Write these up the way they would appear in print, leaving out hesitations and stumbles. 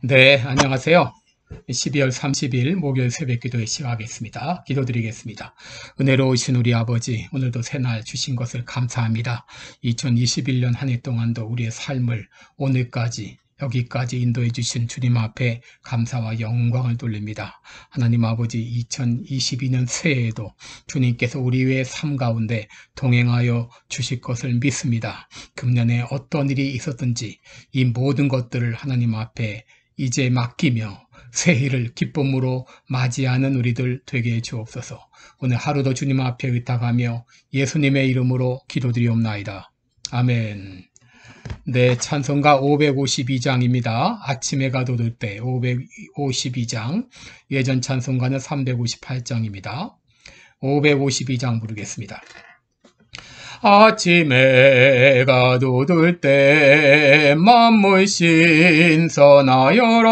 네, 안녕하세요. 12월 30일 목요일 새벽 기도에 시작하겠습니다. 기도드리겠습니다. 은혜로우신 우리 아버지, 오늘도 새날 주신 것을 감사합니다. 2021년 한 해 동안도 우리의 삶을 오늘까지 여기까지 인도해 주신 주님 앞에 감사와 영광을 돌립니다. 하나님 아버지, 2022년 새해에도 주님께서 우리의 삶 가운데 동행하여 주실 것을 믿습니다. 금년에 어떤 일이 있었든지 이 모든 것들을 하나님 앞에 이제 맡기며 새해를 기쁨으로 맞이하는 우리들 되게 해 주옵소서. 오늘 하루도 주님 앞에 의탁하며 예수님의 이름으로 기도드리옵나이다. 아멘. 네, 찬송가 552장입니다. 아침에 가둬둘 때 552장, 예전 찬송가는 358장입니다. 552장 부르겠습니다. 아침에 가둬둘 때 만물 신선하여라.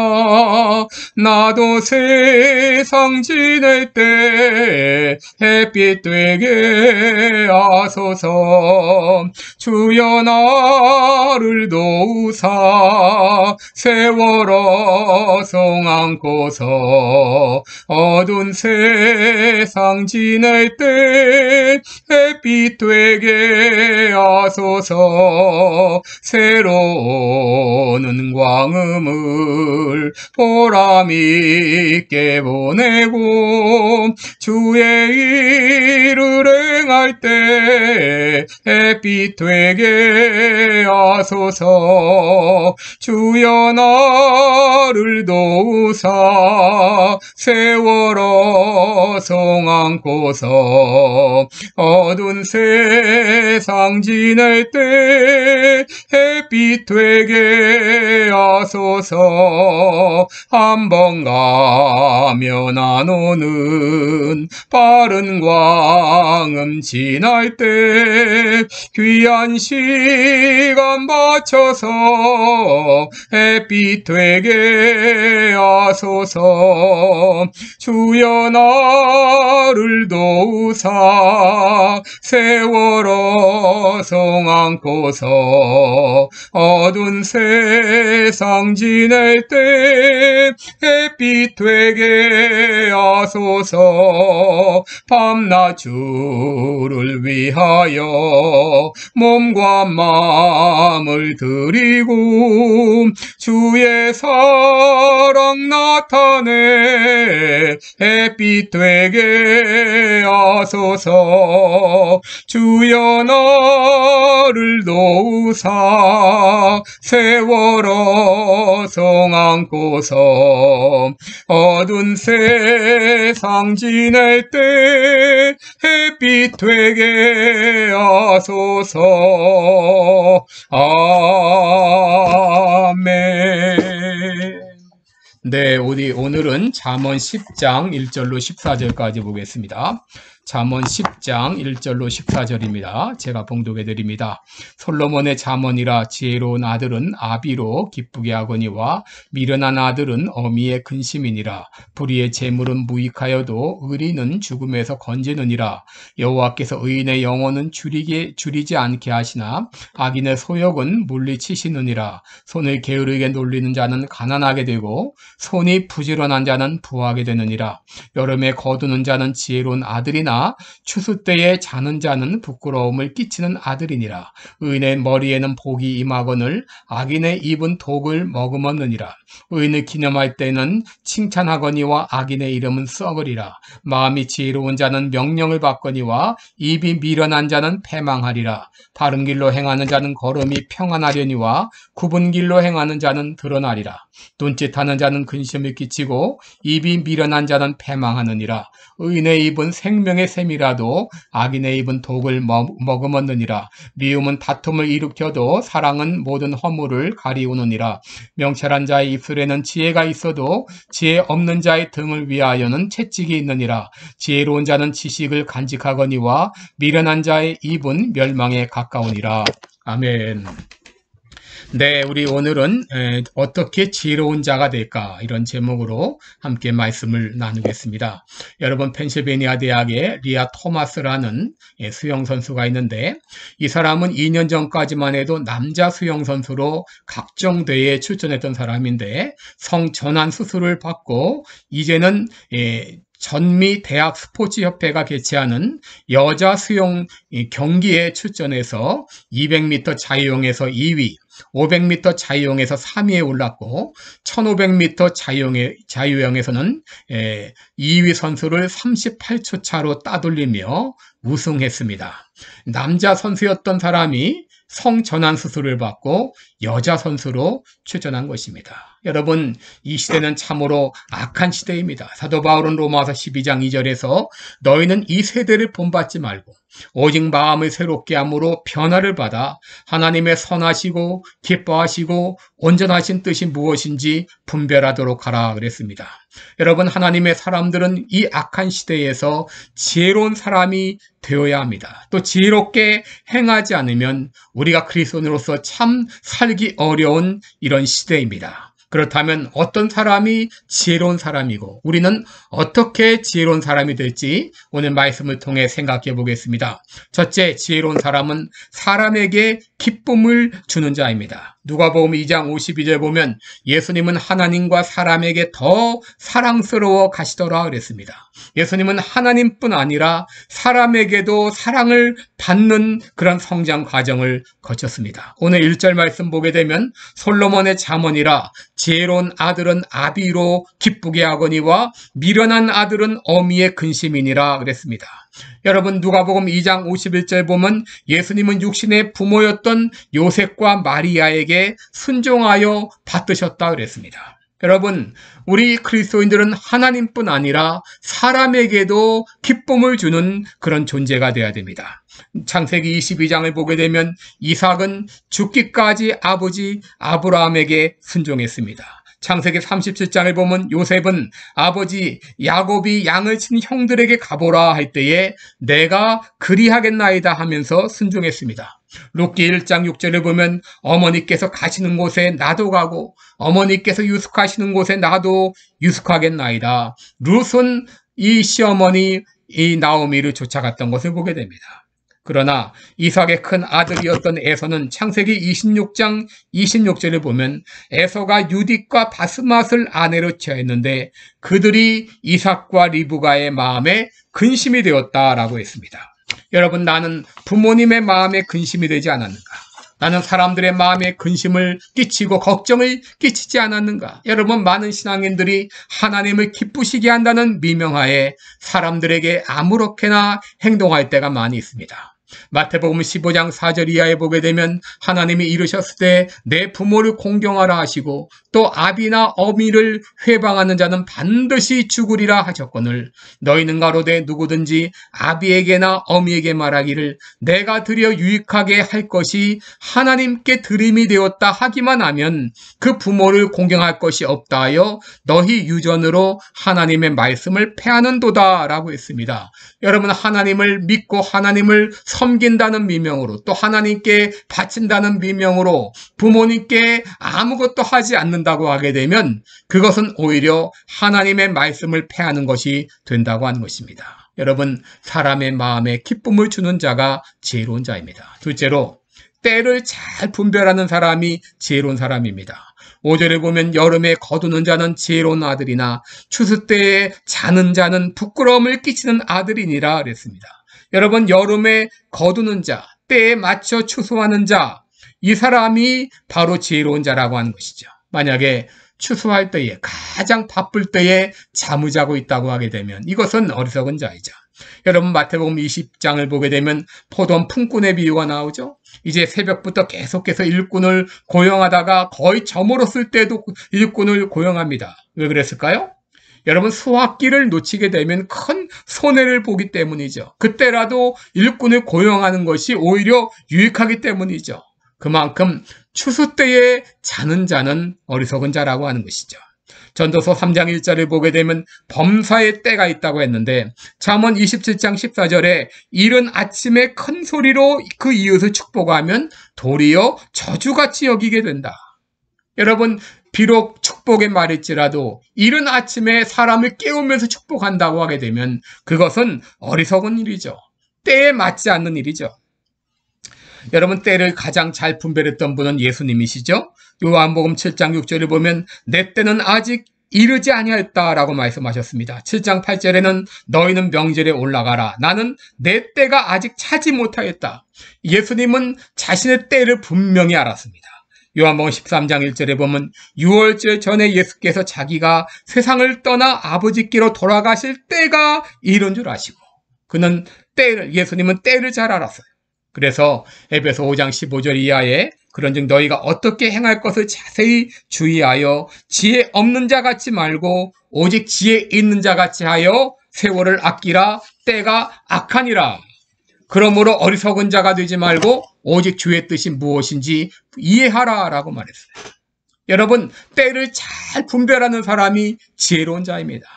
나도 세상 지낼 때 햇빛 되게 하소서. 주여 나를 도우사 세월어 송 안고서 어두운 세상 지낼 때 햇빛 되게 하소서. 새로운 광음을 보람있게 보내고 주의 일을 행할 때 햇빛 되게 하소서. 주여 나를 도우사 세월어 송 안고서 어두운 세상 지낼 때 햇빛 되게 하소서. 한 번 가면 안 오는 빠른 광음 지날 때 귀한 시간 맞춰서 햇빛 되게 하소서. 주여 나를 도우사 세월어 송 안고서 어두운 세상 지낼 때 햇빛 되게 하소서. 밤낮 주를 위하여 몸과 마음을 드리고 주의 사랑 나타내 햇빛 되게 하소서. 주여 나를 도우사 세월어 송 안고서 어두운 세상 지낼 때 햇빛 되게 하소서. 아멘. 네, 오늘은 잠언 10장 1절로 14절까지 보겠습니다. 잠언 10장 1절로 14절입니다. 제가 봉독해 드립니다. 솔로몬의 잠언이라. 지혜로운 아들은 아비로 기쁘게 하거니와 미련한 아들은 어미의 근심이니라. 불의의 재물은 무익하여도 의리는 죽음에서 건지느니라. 여호와께서 의인의 영혼은 줄이지 않게 하시나 악인의 소욕은 물리치시느니라. 손을 게으르게 놀리는 자는 가난하게 되고 손이 부지런한 자는 부하게 되느니라. 여름에 거두는 자는 지혜로운 아들이나 추수 때에 자는 자는 부끄러움을 끼치는 아들이니라. 의인의 머리에는 복이 임하거늘 악인의 입은 독을 머금었느니라. 의인을 기념할 때는 칭찬하거니와 악인의 이름은 썩으리라. 마음이 지혜로운 자는 명령을 받거니와 입이 미련한 자는 패망하리라. 바른 길로 행하는 자는 걸음이 평안하려니와 굽은 길로 행하는 자는 드러나리라. 눈짓하는 자는 근심을 끼치고 입이 미련한 자는 패망하느니라. 의인의 입은 생명의 샘이라도 악인의 입은 독을 머금었느니라. 미움은 다툼을 일으켜도 사랑은 모든 허물을 가리우느니라. 명철한 자의 입술에는 지혜가 있어도 지혜 없는 자의 등을 위하여는 채찍이 있느니라. 지혜로운 자는 지식을 간직하거니와 미련한 자의 입은 멸망에 가까우니라. 아멘. 네, 우리 오늘은 어떻게 지혜로운 자가 될까 이런 제목으로 함께 말씀을 나누겠습니다. 여러분 펜실베니아 대학의 리아 토마스라는 수영 선수가 있는데 이 사람은 2년 전까지만 해도 남자 수영 선수로 각종 대회에 출전했던 사람인데 성전환 수술을 받고 이제는 전미 대학 스포츠협회가 개최하는 여자 수영 경기에 출전해서 200m 자유형에서 2위, 500m 자유형에서 3위에 올랐고 1500m 자유형에서는 2위 선수를 38초 차로 따돌리며 우승했습니다. 남자 선수였던 사람이 성전환 수술을 받고 여자 선수로 출전한 것입니다. 여러분, 이 시대는 참으로 악한 시대입니다. 사도 바울은 로마서 12장 2절에서 너희는 이 세대를 본받지 말고 오직 마음을 새롭게 함으로 변화를 받아 하나님의 선하시고 기뻐하시고 온전하신 뜻이 무엇인지 분별하도록 하라 그랬습니다. 여러분, 하나님의 사람들은 이 악한 시대에서 지혜로운 사람이 되어야 합니다. 또 지혜롭게 행하지 않으면 우리가 그리스도인으로서 참 살기 어려운 이런 시대입니다. 그렇다면 어떤 사람이 지혜로운 사람이고 우리는 어떻게 지혜로운 사람이 될지 오늘 말씀을 통해 생각해 보겠습니다. 첫째, 지혜로운 사람은 사람에게 기쁨을 주는 자입니다. 누가복음 2장 52절 보면 예수님은 하나님과 사람에게 더 사랑스러워 가시더라 그랬습니다. 예수님은 하나님뿐 아니라 사람에게도 사랑을 받는 그런 성장 과정을 거쳤습니다. 오늘 1절 말씀 보게 되면 솔로몬의 잠언이라 지혜로운 아들은 아비로 기쁘게 하거니와 미련한 아들은 어미의 근심이니라 그랬습니다. 여러분 누가복음 2장 51절 보면 예수님은 육신의 부모였던 요셉과 마리아에게 순종하여 받드셨다 그랬습니다. 여러분, 우리 그리스도인들은 하나님뿐 아니라 사람에게도 기쁨을 주는 그런 존재가 되어야 됩니다. 창세기 22장을 보게 되면 이삭은 죽기까지 아버지 아브라함에게 순종했습니다. 창세기 37장을 보면 요셉은 아버지 야곱이 양을 친 형들에게 가보라 할 때에 내가 그리하겠나이다 하면서 순종했습니다. 룻기 1장 6절을 보면 어머니께서 가시는 곳에 나도 가고 어머니께서 유숙하시는 곳에 나도 유숙하겠나이다. 룻은 이 시어머니 이 나오미를 쫓아갔던 것을 보게 됩니다. 그러나 이삭의 큰 아들이었던 에서는 창세기 26장 26절을 보면 에서가 유딕과 바스맛을 아내로 취하였는데 그들이 이삭과 리브가의 마음에 근심이 되었다라고 했습니다. 여러분, 나는 부모님의 마음에 근심이 되지 않았는가? 나는 사람들의 마음에 근심을 끼치고 걱정을 끼치지 않았는가? 여러분, 많은 신앙인들이 하나님을 기쁘시게 한다는 미명하에 사람들에게 아무렇게나 행동할 때가 많이 있습니다. 마태복음 15장 4절 이하에 보게 되면 하나님이 이르셨을 때 내 부모를 공경하라 하시고 또 아비나 어미를 회방하는 자는 반드시 죽으리라 하셨거늘 너희는 가로되 누구든지 아비에게나 어미에게 말하기를 내가 드려 유익하게 할 것이 하나님께 드림이 되었다 하기만 하면 그 부모를 공경할 것이 없다 하여 너희 유전으로 하나님의 말씀을 패하는도다 라고 했습니다. 여러분, 하나님을 믿고 하나님을 섬긴다는 미명으로 또 하나님께 바친다는 미명으로 부모님께 아무것도 하지 않는다고 하게 되면 그것은 오히려 하나님의 말씀을 패하는 것이 된다고 하는 것입니다. 여러분, 사람의 마음에 기쁨을 주는 자가 지혜로운 자입니다. 둘째로, 때를 잘 분별하는 사람이 지혜로운 사람입니다. 5절에 보면 여름에 거두는 자는 지혜로운 아들이나 추수 때에 자는 자는 부끄러움을 끼치는 아들이니라 그랬습니다. 여러분, 여름에 거두는 자, 때에 맞춰 추수하는 자, 이 사람이 바로 지혜로운 자라고 하는 것이죠. 만약에 추수할 때에 가장 바쁠 때에 잠을 자고 있다고 하게 되면 이것은 어리석은 자이죠. 여러분, 마태복음 20장을 보게 되면 포도원 품꾼의 비유가 나오죠. 이제 새벽부터 계속해서 일꾼을 고용하다가 거의 저물었을 때도 일꾼을 고용합니다. 왜 그랬을까요? 여러분, 수확기를 놓치게 되면 큰 손해를 보기 때문이죠. 그때라도 일꾼을 고용하는 것이 오히려 유익하기 때문이죠. 그만큼 추수 때에 자는 자는 어리석은 자라고 하는 것이죠. 전도서 3장 1절을 보게 되면 범사의 때가 있다고 했는데 잠언 27장 14절에 이른 아침에 큰 소리로 그 이웃을 축복하면 도리어 저주같이 여기게 된다. 여러분, 비록 축복의 말일지라도 이른 아침에 사람을 깨우면서 축복한다고 하게 되면 그것은 어리석은 일이죠. 때에 맞지 않는 일이죠. 여러분, 때를 가장 잘 분별했던 분은 예수님이시죠. 요한복음 7장 6절을 보면 내 때는 아직 이르지 아니하였다라고 말씀하셨습니다. 7장 8절에는 너희는 명절에 올라가라. 나는 내 때가 아직 차지 못하였다. 예수님은 자신의 때를 분명히 알았습니다. 요한복음 13장 1절에 보면 6월절 전에 예수께서 자기가 세상을 떠나 아버지께로 돌아가실 때가 이른 줄 아시고 그는 예수님은 때를 잘 알았어요. 그래서 에베소 5장 15절 이하에 그런즉 너희가 어떻게 행할 것을 자세히 주의하여 지혜 없는 자 같이 말고 오직 지혜 있는 자 같이 하여 세월을 아끼라. 때가 악하니라. 그러므로 어리석은 자가 되지 말고 오직 주의 뜻이 무엇인지 이해하라 라고 말했어요. 여러분, 때를 잘 분별하는 사람이 지혜로운 자입니다.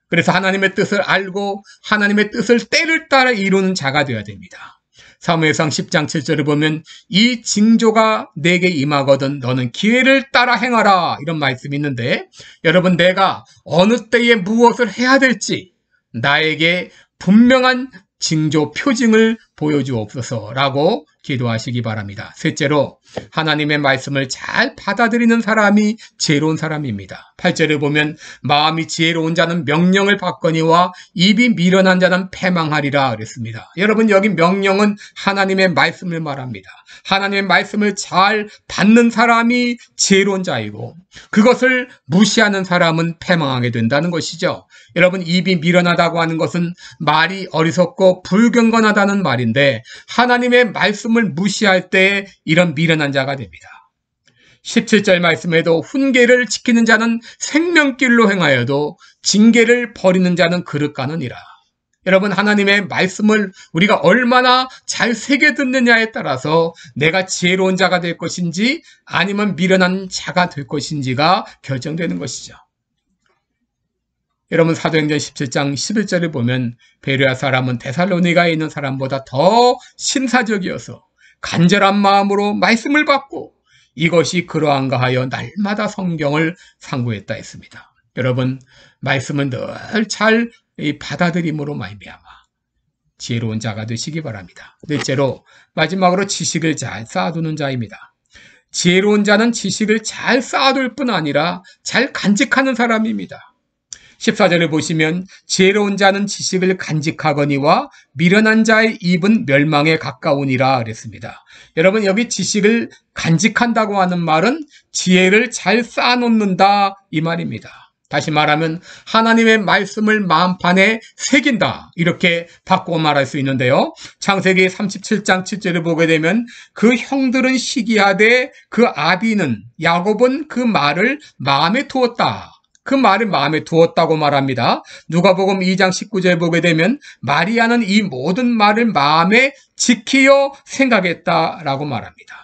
그래서 하나님의 뜻을 알고 하나님의 뜻을 때를 따라 이루는 자가 되어야 됩니다. 사무엘상 10장 7절을 보면 이 징조가 내게 임하거든 너는 기회를 따라 행하라 이런 말씀이 있는데 여러분, 내가 어느 때에 무엇을 해야 될지 나에게 분명한 징조 표징을 보여주옵소서라고 기도하시기 바랍니다. 셋째로 하나님의 말씀을 잘 받아들이는 사람이 지혜로운 사람입니다. 8절에 보면 마음이 지혜로운 자는 명령을 받거니와 입이 미련한 자는 패망하리라 그랬습니다. 여러분, 여기 명령은 하나님의 말씀을 말합니다. 하나님의 말씀을 잘 받는 사람이 지혜로운 자이고 그것을 무시하는 사람은 패망하게 된다는 것이죠. 여러분, 입이 미련하다고 하는 것은 말이 어리석고 불경건하다는 말인데 하나님의 말씀을 무시할 때 이런 미련한 자가 됩니다. 17절 말씀에도 훈계를 지키는 자는 생명길로 행하여도 징계를 버리는 자는 그릇 가느니라. 여러분, 하나님의 말씀을 우리가 얼마나 잘 새겨 듣느냐에 따라서 내가 지혜로운 자가 될 것인지 아니면 미련한 자가 될 것인지가 결정되는 것이죠. 여러분, 사도행전 17장 11절을 보면 베레아 사람은 데살로니가에 있는 사람보다 더 신사적이어서 간절한 마음으로 말씀을 받고 이것이 그러한가 하여 날마다 성경을 상고했다 했습니다. 여러분, 말씀은 늘 잘 받아들임으로 말미암아 지혜로운 자가 되시기 바랍니다. 넷째로, 마지막으로 지식을 잘 쌓아두는 자입니다. 지혜로운 자는 지식을 잘 쌓아둘 뿐 아니라 잘 간직하는 사람입니다. 14절을 보시면 지혜로운 자는 지식을 간직하거니와 미련한 자의 입은 멸망에 가까우니라 그랬습니다. 여러분, 여기 지식을 간직한다고 하는 말은 지혜를 잘 쌓아놓는다 이 말입니다. 다시 말하면 하나님의 말씀을 마음판에 새긴다 이렇게 바꾸어 말할 수 있는데요. 창세기 37장 7절을 보게 되면 그 형들은 시기하되 그 아비는 야곱은 그 말을 마음에 두었다. 그 말을 마음에 두었다고 말합니다. 누가복음 2장 19절 보게 되면 마리아는 이 모든 말을 마음에 지키어 생각했다라고 말합니다.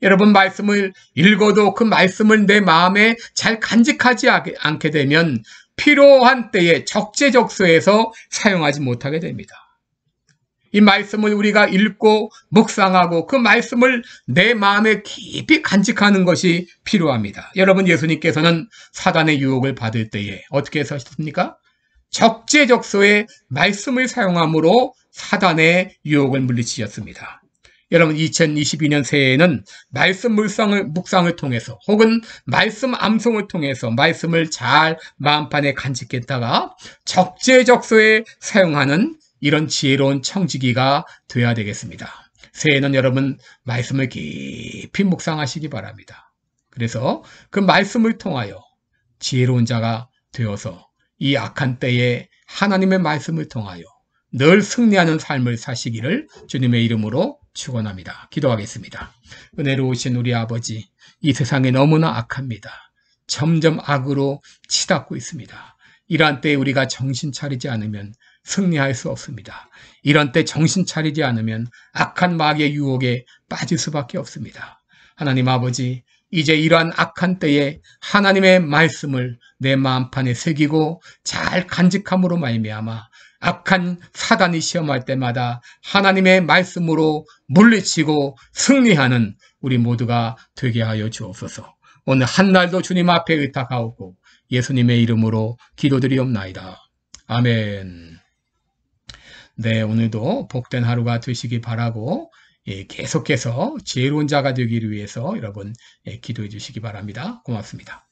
여러분, 말씀을 읽어도 그 말씀을 내 마음에 잘 간직하지 않게 되면 필요한 때에 적재적소에서 사용하지 못하게 됩니다. 이 말씀을 우리가 읽고 묵상하고 그 말씀을 내 마음에 깊이 간직하는 것이 필요합니다. 여러분, 예수님께서는 사단의 유혹을 받을 때에 어떻게 하셨습니까? 적재적소에 말씀을 사용함으로 사단의 유혹을 물리치셨습니다. 여러분, 2022년 새해에는 말씀 묵상을 통해서 혹은 말씀 암송을 통해서 말씀을 잘 마음판에 간직했다가 적재적소에 사용하는 이런 지혜로운 청지기가 되어야 되겠습니다. 새해는 여러분 말씀을 깊이 묵상하시기 바랍니다. 그래서 그 말씀을 통하여 지혜로운 자가 되어서 이 악한 때에 하나님의 말씀을 통하여 늘 승리하는 삶을 사시기를 주님의 이름으로 축원합니다. 기도하겠습니다. 은혜로우신 우리 아버지, 이 세상에 너무나 악합니다. 점점 악으로 치닫고 있습니다. 이러한 때에 우리가 정신 차리지 않으면 승리할 수 없습니다. 이런 때 정신 차리지 않으면 악한 마귀의 유혹에 빠질 수밖에 없습니다. 하나님 아버지, 이제 이러한 악한 때에 하나님의 말씀을 내 마음판에 새기고 잘 간직함으로 말미암아 악한 사단이 시험할 때마다 하나님의 말씀으로 물리치고 승리하는 우리 모두가 되게 하여 주옵소서. 오늘 한날도 주님 앞에 의탁하옵고 예수님의 이름으로 기도드리옵나이다. 아멘. 네, 오늘도 복된 하루가 되시기 바라고 계속해서 지혜로운 자가 되기를 위해서 여러분 기도해 주시기 바랍니다. 고맙습니다.